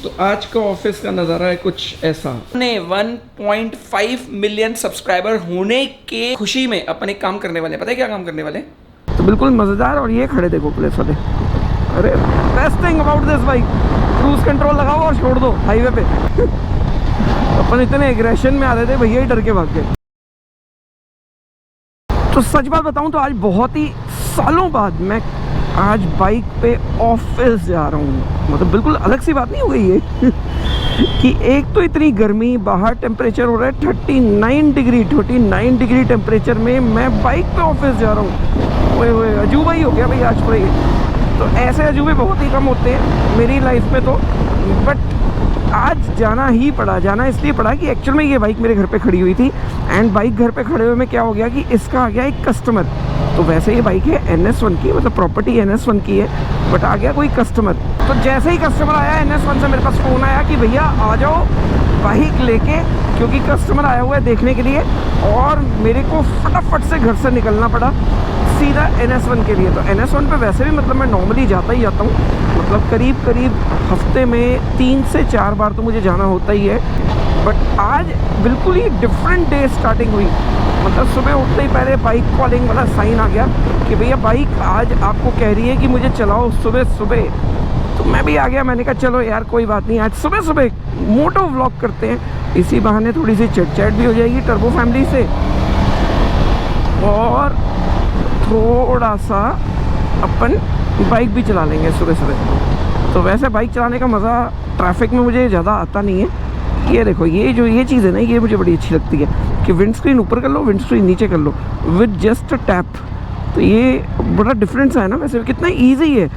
तो आज का ऑफिस का नज़ारा है कुछ ऐसा। अपने 1.5 मिलियन सब्सक्राइबर होने के खुशी में अपन एक काम करने वाले हैं। पता है क्या काम करने वाले? तो बिल्कुल मज़ेदार। और ये खड़े देखो पुलिस वाले। अरे best thing about this bike, cruise control लगाओ और छोड़ दो हाईवे पे। अपन इतने एग्रेशन में आ रहे थे, भैया ही डर के भाग गए। तो सच बात बताऊं तो आज बहुत ही सालों बाद मैं आज बाइक पे ऑफिस जा रहा हूँ। मतलब बिल्कुल अलग सी बात नहीं हो गई है कि एक तो इतनी गर्मी, बाहर टेम्परेचर हो रहा है 39 डिग्री टेम्परेचर में मैं बाइक पे ऑफिस जा रहा हूँ। ओए अजूबा ही हो गया भाई आज पूरा ये। तो ऐसे अजूबे बहुत ही कम होते हैं मेरी लाइफ में तो, बट आज जाना ही पड़ा। जाना इसलिए पड़ा कि एक्चुअल में ये बाइक मेरे घर पे खड़ी हुई थी एंड बाइक घर पे खड़े हुए में क्या हो गया कि इसका आ गया एक कस्टमर। तो वैसे ये बाइक है NS1 की, मतलब प्रॉपर्टी NS1 की है, बट आ गया कोई कस्टमर। तो जैसे ही कस्टमर आया NS1 से मेरे पास फ़ोन आया कि भैया आ जाओ बाइक लेके, क्योंकि कस्टमर आया हुआ है देखने के लिए। और मेरे को फटाफट से घर से निकलना पड़ा सीधा NS1 के लिए। तो NS1 पे वैसे भी मतलब मैं नॉर्मली जाता ही जाता हूँ, मतलब करीब हफ्ते में 3 से 4 बार तो मुझे जाना होता ही है। बट आज बिल्कुल ही डिफरेंट डे स्टार्टिंग हुई। मतलब सुबह उठते ही पहले बाइक कॉलिंग वाला साइन आ गया कि भैया बाइक आज आपको कह रही है कि मुझे चलाओ सुबह। तो मैं भी आ गया। मैंने कहा चलो यार कोई बात नहीं, आज सुबह मोटो व्लॉग करते हैं। इसी बहाने थोड़ी सी चिट-चैट भी हो जाएगी टर्बो फैमिली से और थोड़ा सा अपन बाइक भी चला लेंगे सुबह। तो वैसे बाइक चलाने का मज़ा ट्रैफिक में मुझे ज़्यादा आता नहीं है। ये देखो ये चीज़ है ना, ये मुझे बड़ी अच्छी लगती है कि विंड स्क्रीन ऊपर कर लो, विंड स्क्रीन नीचे कर लो विद जस्ट टैप। तो ये बड़ा डिफरेंस है ना। वैसे कितना ईजी है,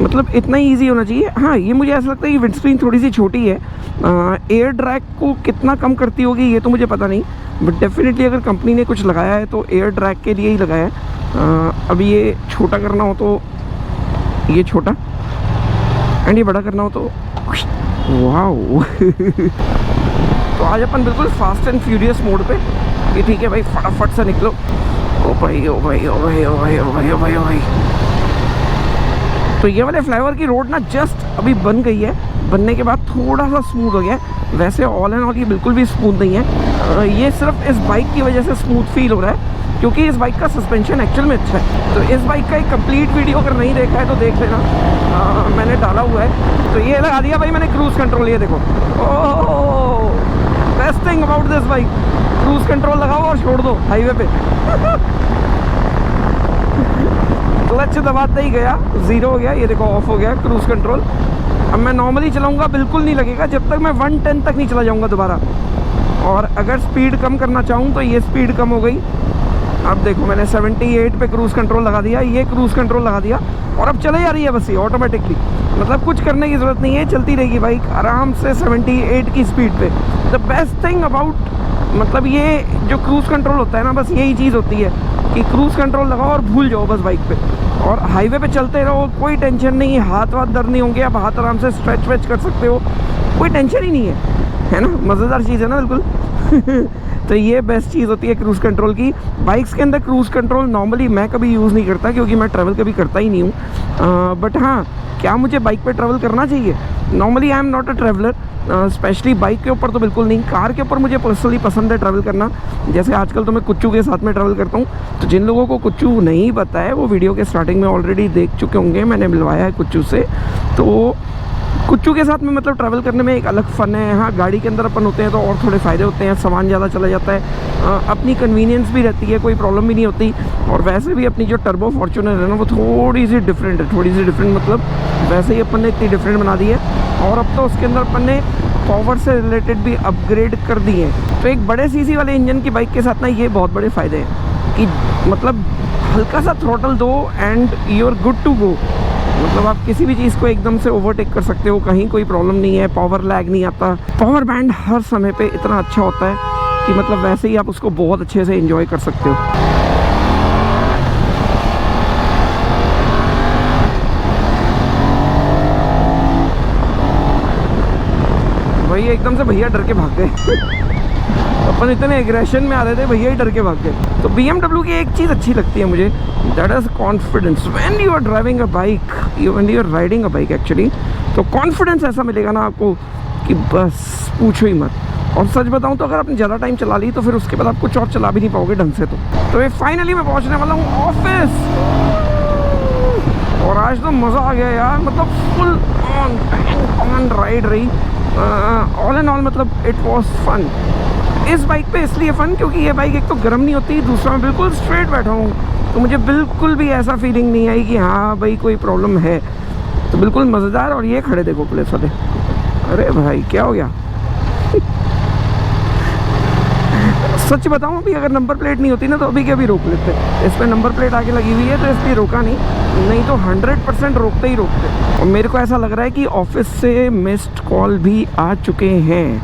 मतलब इतना ईजी होना चाहिए। हाँ, ये मुझे ऐसा लगता है कि विंड स्क्रीन थोड़ी सी छोटी है। एयर ड्रैग को कितना कम करती होगी ये तो मुझे पता नहीं, बट डेफिनेटली अगर कंपनी ने कुछ लगाया है तो एयर ड्रैग के लिए ही लगाया है। अभी ये छोटा करना हो तो ये छोटा, एंड ये बड़ा करना हो तो वाओ। तो आज अपन बिल्कुल फास्ट एंड फ्यूरियस मोड पे कि ठीक है भाई फटाफट से निकलो। ओ भाई। तो ये वाले फ्लाईओवर की रोड ना जस्ट अभी बन गई है, बनने के बाद थोड़ा सा स्मूथ हो गया। वैसे ऑल एंड ऑल ये बिल्कुल भी स्मूथ नहीं है। ये सिर्फ इस बाइक की वजह से स्मूथ फील हो रहा है क्योंकि इस बाइक का सस्पेंशन एक्चुअल में अच्छा है। तो इस बाइक का एक कंप्लीट वीडियो अगर नहीं देखा है तो देख लेना, मैंने डाला हुआ है। तो ये लगा दिया भाई मैंने क्रूज़ कंट्रोल। ये देखो, oh best thing about this bike, cruise control लगाओ और छोड़ दो हाईवे पे। क्लच दबाते ही गया, 0 हो गया। ये देखो ऑफ हो गया क्रूज़ कंट्रोल। अब मैं नॉर्मली चलाऊंगा बिल्कुल नहीं लगेगा जब तक मैं 110 तक नहीं चला जाऊंगा दोबारा। और अगर स्पीड कम करना चाहूँ तो ये स्पीड कम हो गई। अब देखो मैंने 78 पे क्रूज़ कंट्रोल लगा दिया, ये क्रूज़ कंट्रोल लगा दिया और अब चले जा रही है बस ये ऑटोमेटिकली। मतलब कुछ करने की ज़रूरत नहीं है, चलती रहेगी बाइक आराम से 78 की स्पीड पे। द बेस्ट थिंग अबाउट मतलब ये जो क्रूज़ कंट्रोल होता है ना, बस यही चीज़ होती है कि क्रूज़ कंट्रोल लगाओ और भूल जाओ बस बाइक पे, और हाईवे पे चलते रहो, कोई टेंशन नहीं। हाथ दर्द नहीं होंगे, आप हाथ आराम से स्ट्रेच वेच कर सकते हो, कोई टेंशन ही नहीं है ना। मज़ेदार चीज़ है ना बिल्कुल। तो ये बेस्ट चीज़ होती है क्रूज़ कंट्रोल की। बाइक्स के अंदर क्रूज़ कंट्रोल नॉर्मली मैं कभी यूज़ नहीं करता क्योंकि मैं ट्रैवल कभी करता ही नहीं हूँ। बट हाँ, क्या मुझे बाइक पे ट्रैवल करना चाहिए? Normally I am not a traveller, specially bike के ऊपर तो बिल्कुल नहीं। कार के ऊपर मुझे पर्सनली पसंद है ट्रैवल करना। जैसे आजकल तो मैं कुच्चू के साथ में ट्रैवल करता हूँ। तो जिन लोगों को कुच्चू नहीं पता है वो वीडियो के स्टार्टिंग में ऑलरेडी देख चुके होंगे, मैंने मिलवाया है कुच्चू से। तो कुच्चू के साथ में मतलब ट्रैवल करने में एक अलग फ़न है। हाँ, गाड़ी के अंदर अपन होते हैं तो और थोड़े फ़ायदे होते हैं, सामान ज़्यादा चला जाता है, अपनी कन्वीनियंस भी रहती है, कोई प्रॉब्लम भी नहीं होती। और वैसे भी अपनी जो टर्बो फॉर्च्यूनर है ना वो थोड़ी सी डिफरेंट मतलब वैसे ही अपन ने इतनी डिफरेंट बना दी है। और अब तो उसके अंदर अपन ने पावर से रिलेटेड भी अपग्रेड कर दिए हैं। तो एक बड़े सीसी वाले इंजन की बाइक के साथ ना ये बहुत बड़े फ़ायदे हैं कि मतलब हल्का सा थ्रोटल दो and you are good to go. मतलब आप किसी भी चीज़ को एकदम से ओवरटेक कर सकते हो, कहीं कोई प्रॉब्लम नहीं है, पावर लैग नहीं आता। पावर बैंड हर समय पे इतना अच्छा होता है कि मतलब वैसे ही आप उसको बहुत अच्छे से एंजॉय कर सकते हो। भाई एकदम से भैया डर के भाग गए। अपन इतने एग्रेशन में आ रहे थे, भैया ही डर के भाग गए। तो BMW की एक चीज़ अच्छी लगती है मुझे, that is confidence when you are driving a bike, when you are riding a bike actually. तो कॉन्फिडेंस ऐसा मिलेगा ना आपको कि बस पूछो ही मत। और सच बताऊं तो अगर आपने ज़्यादा टाइम चला ली तो फिर उसके बाद आप कुछ और चला भी नहीं पाओगे ढंग से। तो ये फाइनली मैं पहुंचने वाला हूँ ऑफिस, और आज तो मज़ा आ गया यार, मतलब फुल ऑन राइड रही। ऑल एंड ऑल मतलब इट वॉज फन। इस बाइक पे इसलिए फ़न क्योंकि ये बाइक एक तो गर्म नहीं होती, दूसरा मैं बिल्कुल स्ट्रेट बैठा हूँ, तो मुझे बिल्कुल भी ऐसा फीलिंग नहीं आई कि हाँ भाई कोई प्रॉब्लम है। तो बिल्कुल मज़ेदार। और ये खड़े देखो पुलिस वाले, अरे भाई क्या हो गया। सच बताऊं अभी अगर नंबर प्लेट नहीं होती ना तो अभी के अभी रोक लेते। इस पर नंबर प्लेट आगे लगी हुई है तो इसलिए रोका नहीं तो 100% रोकते ही रोकते। और मेरे को ऐसा लग रहा है कि ऑफिस से मिस्ड कॉल भी आ चुके हैं,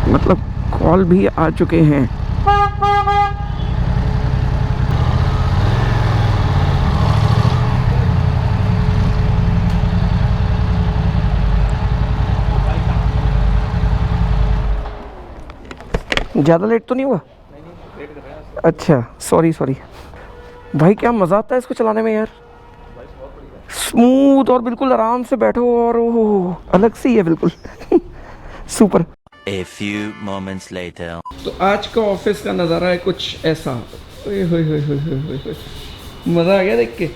मतलब कॉल भी आ चुके हैं। ज़्यादा लेट तो नहीं हुआ? नहीं, लेट कर रहे हैं। अच्छा सॉरी भाई, क्या मज़ा आता है इसको चलाने में यार, स्मूथ और बिल्कुल आराम से बैठो और ओह अलग सी है बिल्कुल। Super. A few moments later. तो आज का ऑफिस का नज़ारा है कुछ ऐसा। ओए होए होए होए होए होए, मज़ा आ गया देख के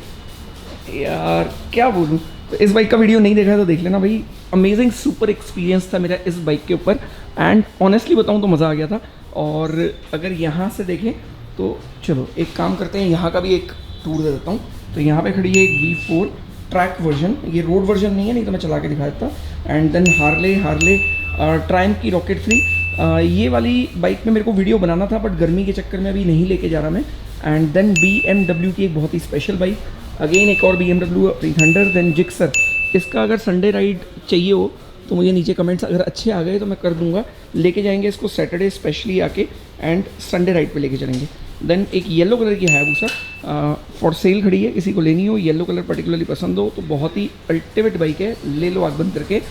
यार, क्या बोलूँ। तो इस बाइक का वीडियो नहीं देखा है तो देख लेना भाई, अमेजिंग सुपर एक्सपीरियंस था मेरा इस बाइक के ऊपर। एंड ऑनेस्टली बताऊँ तो मज़ा आ गया था। और अगर यहाँ से देखें तो चलो एक काम करते हैं, यहाँ का भी एक टूर दे देता हूँ। तो यहाँ पे खड़ी है एक V4 ट्रैक वर्जन, ये रोड वर्जन नहीं है, नहीं तो मैं चला के दिखा देता। एंड देन हार्ले ट्रायम्फ की रॉकेट 3, ये वाली बाइक में मेरे को वीडियो बनाना था बट गर्मी के चक्कर में अभी नहीं लेके जा रहा मैं। एंड देन BMW की एक बहुत ही स्पेशल बाइक, अगेन एक और BMW 300। देन जिक्सर, इसका अगर संडे राइड चाहिए हो तो मुझे नीचे कमेंट्स अगर अच्छे आ गए तो मैं कर दूंगा, लेके जाएंगे इसको सैटरडे स्पेशली आके एंड संडे राइड पे लेके चलेंगे। देन एक येलो कलर की हायाबुसा फॉर सेल खड़ी है, किसी को लेनी हो, येलो कलर पर्टिकुलरली पसंद हो तो बहुत ही अल्टीमेट बाइक है, ले लो आग बंद करके।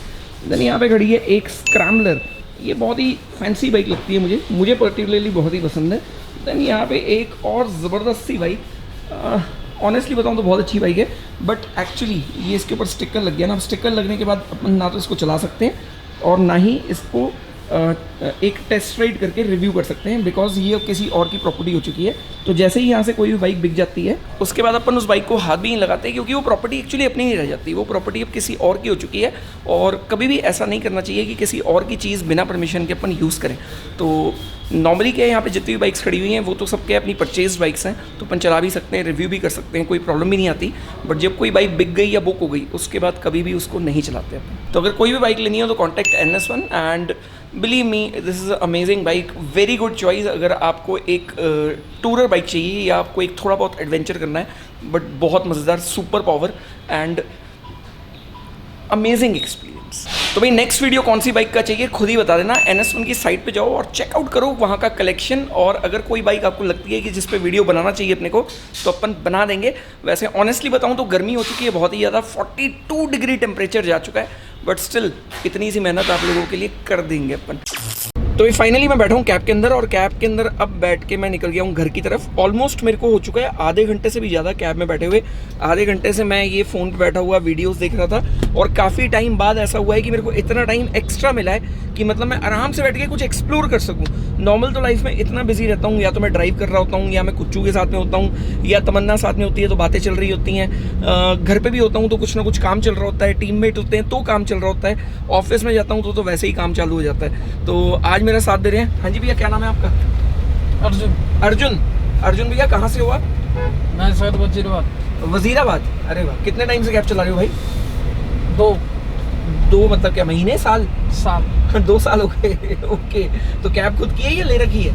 देन यहाँ पे खड़ी है एक स्क्रैम्बलर, ये बहुत ही फैंसी बाइक लगती है मुझे पर्टिकुलरली बहुत ही पसंद है। देन यहाँ पे एक और ज़बरदस्त सी बाइक, ऑनेस्टली बताऊँ तो बहुत अच्छी बाइक है बट एक्चुअली ये इसके ऊपर स्टिकर लग गया ना। अब स्टिकर लगने के बाद अपन ना तो इसको चला सकते हैं और ना ही इसको एक टेस्ट राइड करके रिव्यू कर सकते हैं, बिकॉज ये अब किसी और की प्रॉपर्टी हो चुकी है। तो जैसे ही यहाँ से कोई भी बाइक बिक जाती है उसके बाद अपन उस बाइक को हाथ भी नहीं लगाते, क्योंकि वो प्रॉपर्टी एक्चुअली अपनी नहीं रह जाती, वो प्रॉपर्टी अब किसी और की हो चुकी है। और कभी भी ऐसा नहीं करना चाहिए कि किसी और की चीज़ बिना परमिशन के अपन यूज़ करें। तो नॉर्मली क्या है, यहाँ पे जितनी भी बाइक्स खड़ी हुई हैं वो तो सबके अपनी परचेज बाइक्स हैं, तो अपन चला भी सकते हैं, रिव्यू भी कर सकते हैं, कोई प्रॉब्लम भी नहीं आती। बट जब कोई बाइक बिक गई या बुक हो गई उसके बाद कभी भी उसको नहीं चलाते अपन। तो अगर कोई भी बाइक लेनी हो तो contact NS1 and believe me this is amazing bike, very good choice. अगर आपको एक टूरर बाइक चाहिए या आपको एक थोड़ा बहुत एडवेंचर करना है बट बहुत मज़ेदार, super power and amazing experience. तो भाई नेक्स्ट वीडियो कौन सी बाइक का चाहिए खुद ही बता देना, NS1 की साइट पे जाओ और चेकआउट करो वहाँ का कलेक्शन। और अगर कोई बाइक आपको लगती है कि जिस पे वीडियो बनाना चाहिए अपने को तो अपन बना देंगे। वैसे ऑनेस्टली बताऊँ तो गर्मी हो चुकी है बहुत ही ज़्यादा, 42 डिग्री टेम्परेचर जा चुका है, बट स्टिल इतनी सी मेहनत आप लोगों के लिए कर देंगे अपन। तो ये फाइनली मैं बैठा हूँ कैब के अंदर, और कैब के अंदर अब बैठ के मैं निकल गया हूँ घर की तरफ। ऑलमोस्ट मेरे को हो चुका है आधे घंटे से भी ज़्यादा कैब में बैठे हुए। आधे घंटे से मैं ये फ़ोन पे बैठा हुआ वीडियोस देख रहा था, और काफ़ी टाइम बाद ऐसा हुआ है कि मेरे को इतना टाइम एक्स्ट्रा मिला है कि मतलब मैं आराम से बैठ के कुछ एक्सप्लोर कर सकूँ। नॉर्मल तो लाइफ में इतना बिजी रहता हूँ, या तो मैं ड्राइव कर रहा होता हूँ, या मैं कुच्चू के साथ में होता हूँ, या तमन्ना साथ में होती है तो बातें चल रही होती हैं, घर पे भी होता हूँ तो कुछ ना कुछ काम चल रहा होता है, टीममेट होते हैं तो काम चल रहा होता है, ऑफिस में जाता हूँ तो वैसे ही काम चालू हो जाता है। तो आज मेरा साथ दे रहे हैं। हाँ जी भैया, क्या नाम है आपका? अर्जुन भैया, कहाँ से हो आप? मैं सर वजीराबाद। अरे वाह, कितने टाइम से कैब चला रहे हो भाई? दो मतलब क्या महीने, साल 2 साल हो गए। ओके, तो कैब खुद की है या ले रखी है?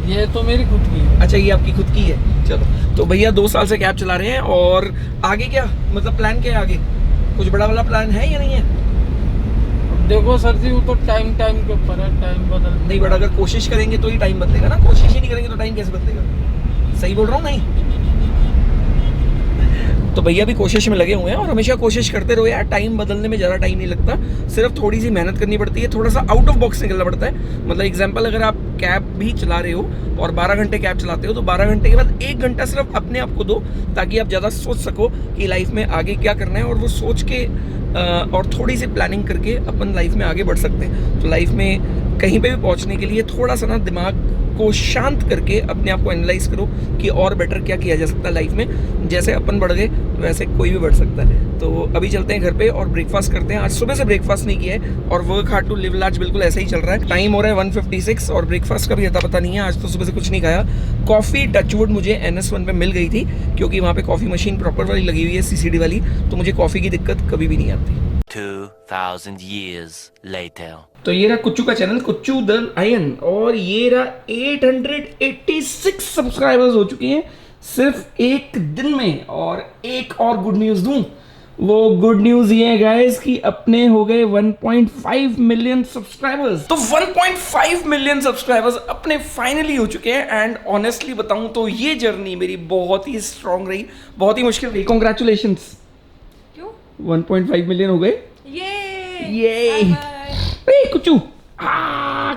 ये तो मेरी खुद की है। अच्छा, ये आपकी खुद की है। चलो, तो भैया 2 साल से कैब चला रहे हैं। और आगे क्या मतलब प्लान क्या है आगे? कुछ बड़ा वाला प्लान है या नहीं है? देखो सर जी, वो तो टाइम के ऊपर है, टाइम बदल नहीं, बट अगर कोशिश करेंगे तो ही टाइम बदलेगा ना, कोशिश ही नहीं करेंगे तो टाइम कैसे बदलेगा? सही बोल रहा हूँ नहीं? तो भैया भी कोशिश में लगे हुए हैं और हमेशा कोशिश करते रहो यार, टाइम बदलने में ज़्यादा टाइम नहीं लगता, सिर्फ थोड़ी सी मेहनत करनी पड़ती है, थोड़ा सा आउट ऑफ बॉक्स निकलना पड़ता है। मतलब एग्जांपल, अगर आप कैब भी चला रहे हो और 12 घंटे कैब चलाते हो तो 12 घंटे के बाद 1 घंटा सिर्फ अपने आप को दो, ताकि आप ज़्यादा सोच सको कि लाइफ में आगे क्या करना है, और वो सोच के और थोड़ी सी प्लानिंग करके अपन लाइफ में आगे बढ़ सकते हैं। तो लाइफ में कहीं पे भी पहुंचने के लिए थोड़ा सा ना दिमाग को शांत करके अपने आप को एनालाइज करो कि और बेटर क्या किया जा सकता है लाइफ में। जैसे अपन बढ़ गए वैसे कोई भी बढ़ सकता है। तो अभी चलते हैं घर पे और ब्रेकफास्ट करते हैं। आज सुबह से ब्रेकफास्ट नहीं किया है और work hard to live large बिल्कुल ऐसा ही चल रहा है। टाइम हो रहा है 1:56 और ब्रेकफास्ट का भी अता पता नहीं है। आज तो सुबह से कुछ नहीं खाया। कॉफ़ी टचवुड मुझे NS1 पे मिल गई थी, क्योंकि वहाँ पे कॉफ़ी मशीन प्रॉपर वाली लगी हुई है, CCD वाली, तो मुझे कॉफ़ी की दिक्कत कभी भी नहीं आती। 2000 years later. तो ये रहा कुच्चू का चैनल, कुच्चू द आयन, और ये रहा 886 सब्सक्राइबर्स हो चुके हैं सिर्फ एक दिन में। और एक और गुड न्यूज़ दूं, वो गुड न्यूज़ ये है गाइस कि अपने हो गए 1.5 मिलियन सब्सक्राइबर्स। तो 1.5 मिलियन सब्सक्राइबर्स अपने फाइनली हो चुके हैं। एंड ऑनेस्टली बताऊं तो ये जर्नी मेरी बहुत ही स्ट्रांग रही, बहुत ही मुश्किल रही। कॉन्ग्रेचुलेशंस। क्यों? 1.5 मिलियन हो गए। ये कुच्चू,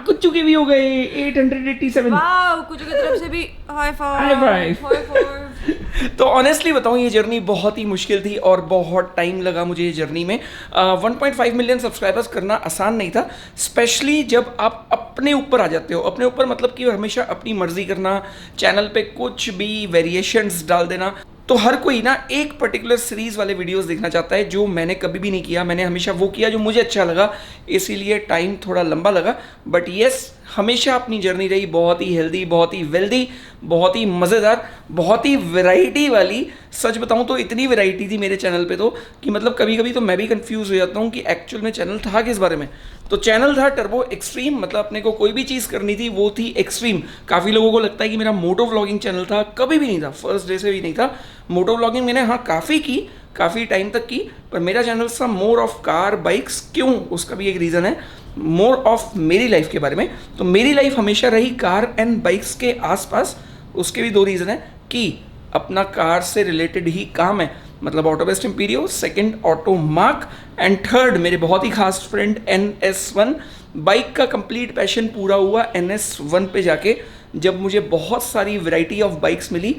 कुच्चू के भी हो गए 887। वाओ, कुछ की तरफ से भी हाई High five। तो ऑनेस्टली बताऊं ये जर्नी बहुत ही मुश्किल थी और बहुत टाइम लगा मुझे ये जर्नी में। 1.5 मिलियन सब्सक्राइबर्स करना आसान नहीं था, स्पेशली जब आप अपने ऊपर आ जाते हो। अपने ऊपर मतलब कि हमेशा अपनी मर्जी करना, चैनल पे कुछ भी वेरिएशंस डाल देना। तो हर कोई ना एक पर्टिकुलर सीरीज वाले वीडियोस देखना चाहता है, जो मैंने कभी भी नहीं किया। मैंने हमेशा वो किया जो मुझे अच्छा लगा, इसीलिए टाइम थोड़ा लंबा लगा। बट यस, हमेशा अपनी जर्नी रही बहुत ही हेल्दी, बहुत ही वेल्दी, बहुत ही मज़ेदार, बहुत ही वैरायटी वाली। सच बताऊं तो इतनी वैरायटी थी मेरे चैनल पे तो कि मतलब कभी कभी तो मैं भी कंफ्यूज हो जाता हूं कि एक्चुअल में चैनल था किस बारे में। तो चैनल था टर्बो एक्सट्रीम, मतलब अपने को कोई भी चीज़ करनी थी वो थी एक्सट्रीम। काफ़ी लोगों को लगता है कि मेरा मोटो व्लॉगिंग चैनल था, कभी भी नहीं था, फर्स्ट डे से भी नहीं था। मोटो व्लॉगिंग मैंने हाँ काफ़ी की, काफ़ी टाइम तक की, पर मेरा चैनल था मोर ऑफ कार बाइक्स। क्यों? उसका भी एक रीज़न है, मोर ऑफ मेरी लाइफ के बारे में। तो मेरी लाइफ हमेशा रही कार एंड बाइक्स के आसपास। उसके भी 2 रीज़न है कि अपना कार से रिलेटेड ही काम है, मतलब auto best Imperiale, second auto mark, and third मेरे बहुत ही खास फ्रेंड NS1। बाइक का कंप्लीट पैशन पूरा हुआ NS1 पे जाके, जब मुझे बहुत सारी वैरायटी ऑफ बाइक्स मिली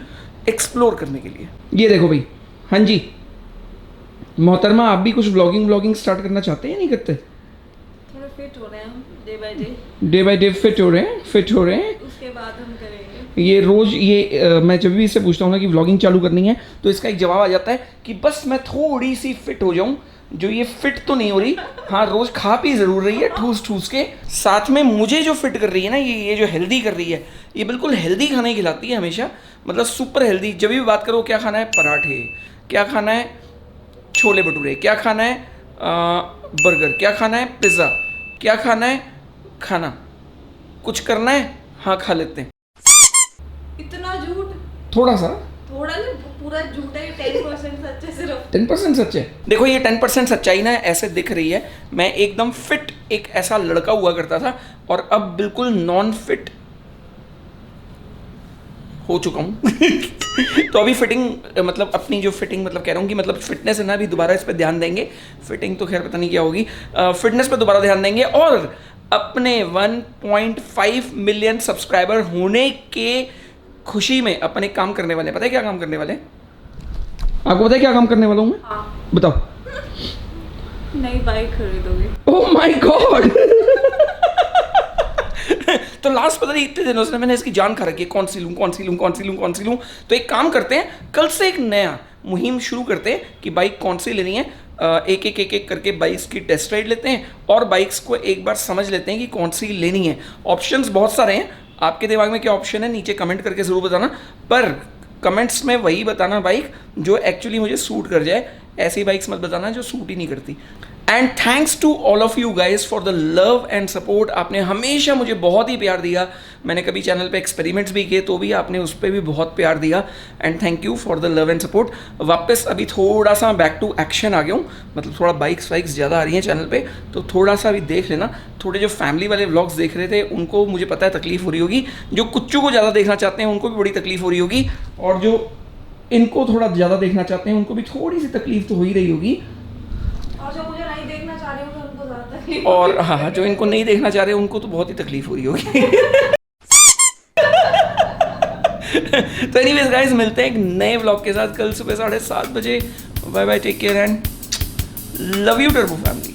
एक्सप्लोर करने के लिए। ये देखो भाई, हाँ जी मोहतरमा, आप भी कुछ व्लॉगिंग स्टार्ट करना चाहते हैं या नहीं करते? थोड़ा फिट हो रहे हैं हम डे बाय डे फिट हो रहे हैं। उसके बाद हम करेंगे ये रोज मैं जब भी इससे पूछता हूँ ना कि व्लॉगिंग चालू करनी है, तो इसका एक जवाब आ जाता है कि बस मैं थोड़ी सी फिट हो जाऊं। जो ये फिट तो नहीं हो रही, हाँ रोज खा पी जरूर रही है ठूस के। साथ में मुझे जो फिट कर रही है ना, ये जो हेल्दी कर रही है, ये बिल्कुल हेल्दी खाना ही खिलाती है हमेशा, मतलब सुपर हेल्दी। जब भी बात करो क्या खाना है, पराठे, क्या खाना है छोले भटूरे, क्या खाना है बर्गर, क्या खाना है पिज़्ज़ा, क्या खाना है खाना, कुछ करना है हाँ खा लेते हैं। इतना झूठ? थोड़ा सा, थोड़ा नहीं, पूरा झूठ है। 10% सच है, सिर्फ 10% सच है। देखो ये 10% सच्चाई ना ऐसे दिख रही है। मैं एकदम फिट एक ऐसा लड़का हुआ करता था और अब बिल्कुल नॉन फिट हो चुका हूँ। तो अभी फिटिंग मतलब अपनी जो फिटिंग मतलब कह रहा हूँ कि मतलब फिटनेस है ना, अभी दोबारा इस पर ध्यान देंगे। फिटिंग तो खैर पता नहीं क्या होगी, फिटनेस पे दोबारा ध्यान देंगे। और अपने 1.5 मिलियन सब्सक्राइबर होने के खुशी में अपन एक काम करने वाले हैं। पता है क्या काम करने वाले हैं? आपको पता है क्या काम करने वाला हूँ मैं? हाँ। बताओ। नई बाइक खरीदोगे? Oh my God. तो लास्ट पता नहीं इतने दिनों से मैंने इसकी जान खा रखी है, कौन सी लूँ। तो एक काम करते हैं, कल से एक नया मुहिम शुरू करते हैं कि बाइक कौन सी लेनी है। एक करके बाइक्स की टेस्ट राइड लेते हैं और बाइक्स को एक बार समझ लेते हैं कि कौन सी लेनी है। ऑप्शंस बहुत सारे हैं, आपके दिमाग में क्या ऑप्शन है नीचे कमेंट करके ज़रूर बताना, पर कमेंट्स में वही बताना बाइक जो एक्चुअली मुझे सूट कर जाए। ऐसी बाइक्स मत बताना जो सूट ही नहीं करती। And thanks to all of you guys for the love and support. आपने हमेशा मुझे बहुत ही प्यार दिया। मैंने कभी चैनल पे एक्सपेरिमेंट्स भी किए तो भी आपने उस पर भी बहुत प्यार दिया। And thank you for the love and support. वापस अभी थोड़ा सा बैक टू एक्शन आ गया हूँ, मतलब थोड़ा बाइक्स वाइक्स ज़्यादा आ रही हैं चैनल पे, तो थोड़ा सा अभी देख लेना। थोड़े जो फैमिली वाले व्लॉग्स देख रहे थे उनको मुझे पता है तकलीफ हो रही होगी, जो कुच्चू को ज़्यादा देखना चाहते हैं उनको भी बड़ी तकलीफ हो रही होगी, और जो इनको थोड़ा ज़्यादा देखना चाहते हैं, उनको भी थोड़ी सी तकलीफ तो हो ही रही होगी। और जो मुझे नहीं देखना चाह रहे होंगे उनको ज़्यादा तकलीफ और हाँ, जो इनको नहीं देखना चाह रहे उनको तो बहुत ही तकलीफ हो रही होगी। तो एनीवेज गाइस, मिलते हैं एक नए व्लॉग के साथ कल सुबह 7:30 बजे। Bye bye, take care and love you turbo family.